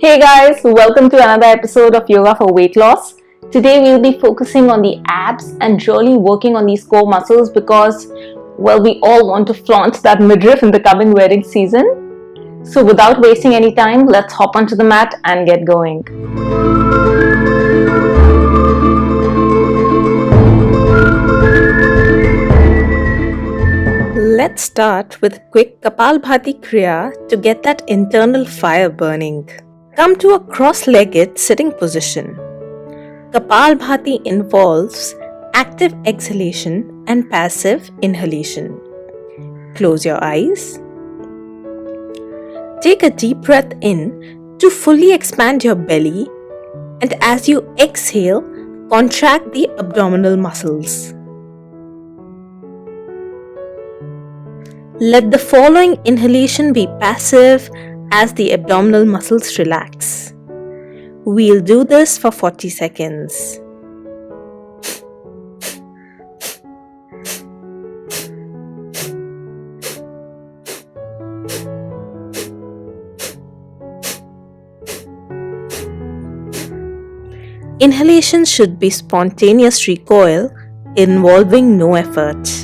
Hey guys, welcome to another episode of Yoga for Weight Loss. Today we'll be focusing on the abs and really working on these core muscles because, well, we all want to flaunt that midriff in the coming wedding season. So without wasting any time, let's hop onto the mat and get going. Let's start with a quick Kapalbhati Kriya to get that internal fire burning. Come to a cross-legged sitting position. Kapalbhati involves active exhalation and passive inhalation. Close your eyes. Take a deep breath in to fully expand your belly, and as you exhale, contract the abdominal muscles. Let the following inhalation be passive as the abdominal muscles relax. We'll do this for 40 seconds. Inhalation should be spontaneous recoil involving no effort.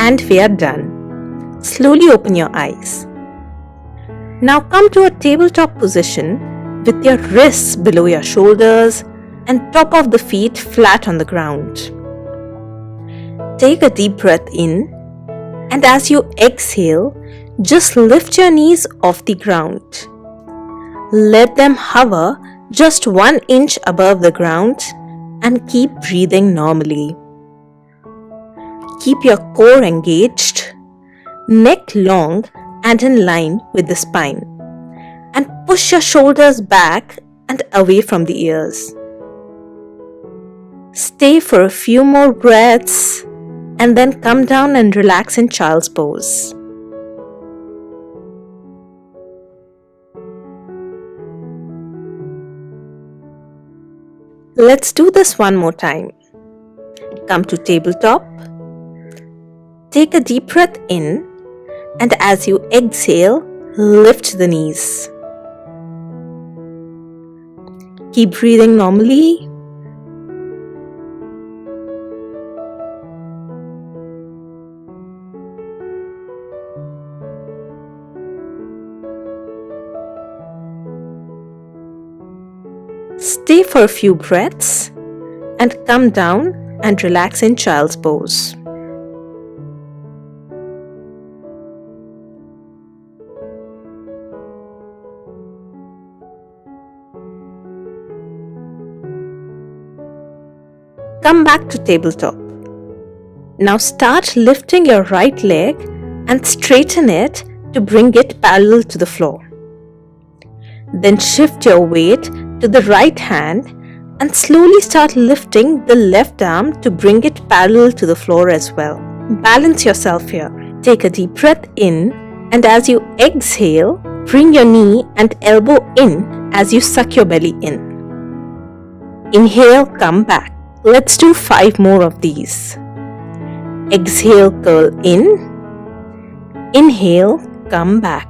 And we are done. Slowly open your eyes. Now come to a tabletop position with your wrists below your shoulders and top of the feet flat on the ground. Take a deep breath in, and as you exhale, just lift your knees off the ground. Let them hover just 1 inch above the ground and keep breathing normally. Keep your core engaged, neck long and in line with the spine, and push your shoulders back and away from the ears. Stay for a few more breaths and then come down and relax in child's pose. Let's do this one more time. Come to tabletop. Take a deep breath in, and as you exhale, lift the knees. Keep breathing normally. Stay for a few breaths and come down and relax in child's pose. Come back to tabletop. Now start lifting your right leg and straighten it to bring it parallel to the floor. Then shift your weight to the right hand and slowly start lifting the left arm to bring it parallel to the floor as well. Balance yourself here. Take a deep breath in, and as you exhale, bring your knee and elbow in as you suck your belly in. Inhale, come back. Let's do 5 more of these. Exhale, curl in. Inhale, come back.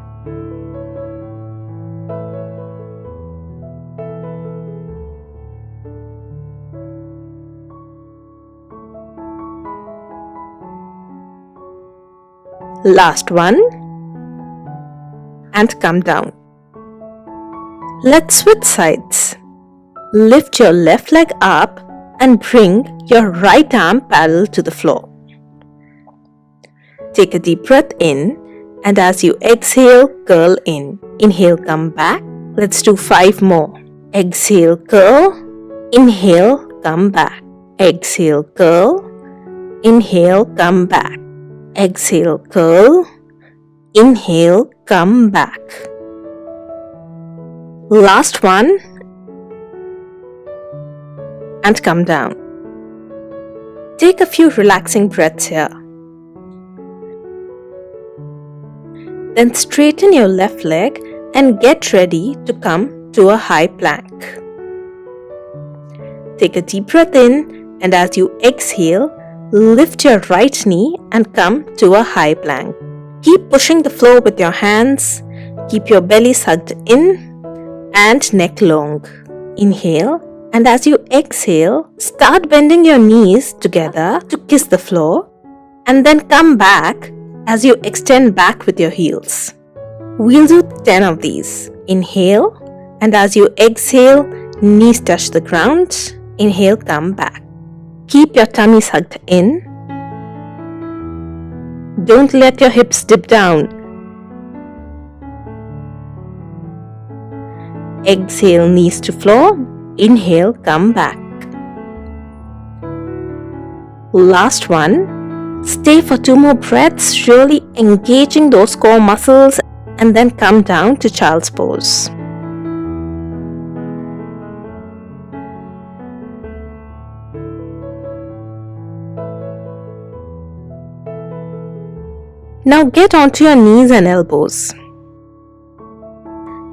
Last one. And come down. Let's switch sides. Lift your left leg up and bring your right arm parallel to the floor. Take a deep breath in, and as you exhale, curl in. Inhale, come back. Let's do 5 more. Exhale, curl. Inhale, come back. Exhale, curl. Inhale, come back. Exhale, curl. Inhale, come back. Last one. And come down. Take a few relaxing breaths here. Then straighten your left leg and get ready to come to a high plank. take a deep breath in, and as you exhale, lift your right knee and come to a high plank. Keep pushing the floor with your hands. Keep your belly sucked in and neck long. Inhale, and as you exhale, start bending your knees together to kiss the floor, and then come back as you extend back with your heels. We'll do 10 of these. Inhale, and as you exhale, knees touch the ground. Inhale, come back. Keep your tummy sucked in. Don't let your hips dip down. Exhale, knees to floor. Inhale, come back. Last one. Stay for 2 more breaths, really engaging those core muscles, and then come down to child's pose. Now get onto your knees and elbows.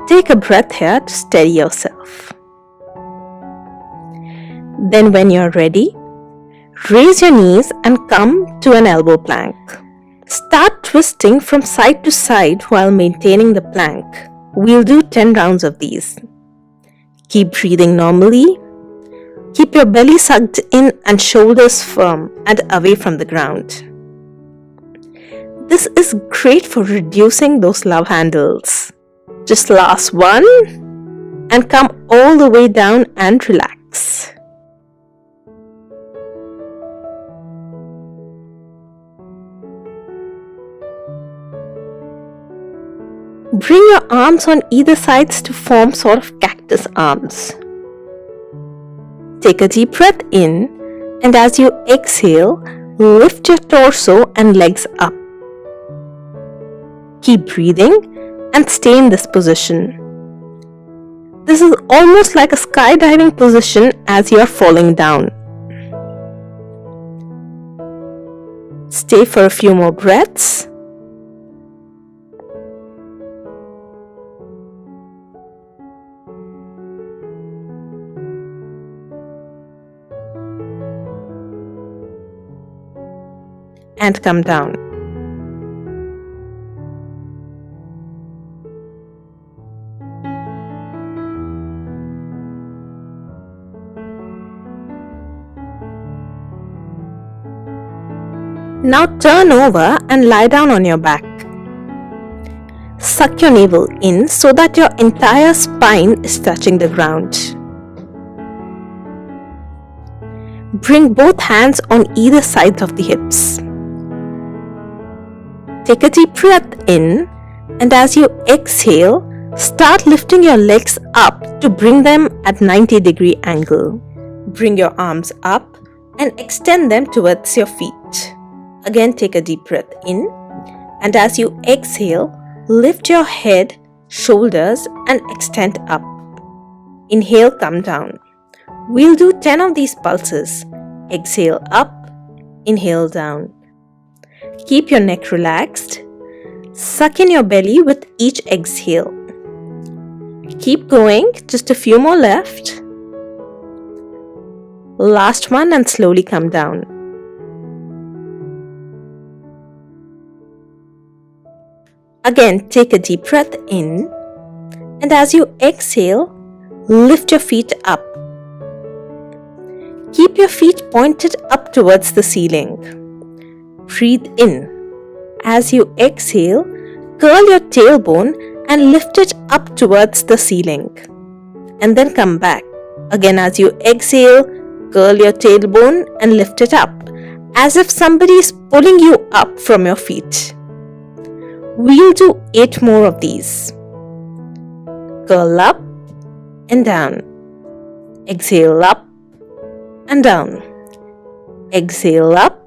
Take a breath here to steady yourself. Then when you're ready, raise your knees and come to an elbow plank. Start twisting from side to side while maintaining the plank. We'll do 10 rounds of these. Keep breathing normally. Keep your belly sucked in and shoulders firm and away from the ground. This is great for reducing those love handles. Just last one and come all the way down and relax. Bring your arms on either sides to form sort of cactus arms. Take a deep breath in, and as you exhale, lift your torso and legs up. Keep breathing and stay in this position. This is almost like a skydiving position as you are falling down. Stay for a few more breaths. And come down. Now turn over and lie down on your back. Suck your navel in so that your entire spine is touching the ground. Bring both hands on either side of the hips. Take a deep breath in, and as you exhale, start lifting your legs up to bring them at 90-degree angle. Bring your arms up and extend them towards your feet. Again, take a deep breath in, and as you exhale, lift your head, shoulders, and extend up. Inhale, come down. We'll do 10 of these pulses. Exhale up, inhale down. Keep your neck relaxed. Suck in your belly with each exhale. Keep going, just a few more left. Last one, and slowly come down. Again, take a deep breath in, and as you exhale, lift your feet up. Keep your feet pointed up towards the ceiling. Breathe in. As you exhale, curl your tailbone and lift it up towards the ceiling. And then come back. Again, as you exhale, curl your tailbone and lift it up, as if somebody is pulling you up from your feet. We'll do 8 more of these. Curl up and down. Exhale up and down. Exhale up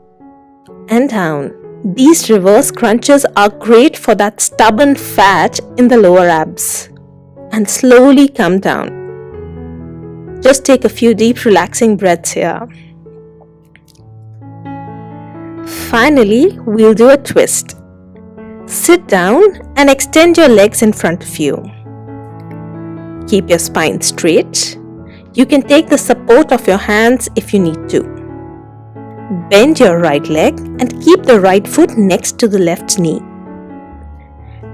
and down. These reverse crunches are great for that stubborn fat in the lower abs. And slowly come down. Just take a few deep relaxing breaths here. Finally, we'll do a twist. Sit down and extend your legs in front of you. Keep your spine straight. You can take the support of your hands if you need to. Bend your right leg and keep the right foot next to the left knee.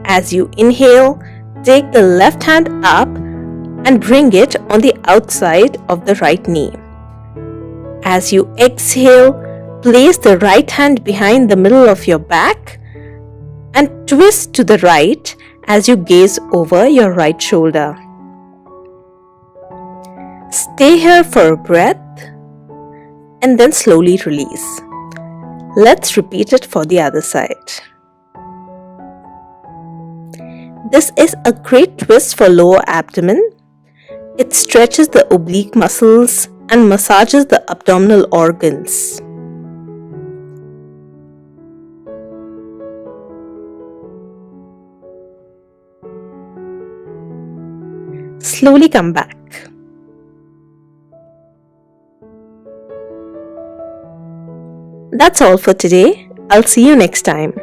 As you inhale, take the left hand up and bring it on the outside of the right knee. As you exhale, place the right hand behind the middle of your back and twist to the right as you gaze over your right shoulder. Stay here for a breath and then slowly release. Let's repeat it for the other side. This is a great twist for lower abdomen. It stretches the oblique muscles and massages the abdominal organs. Slowly come back. That's all for today. I'll see you next time.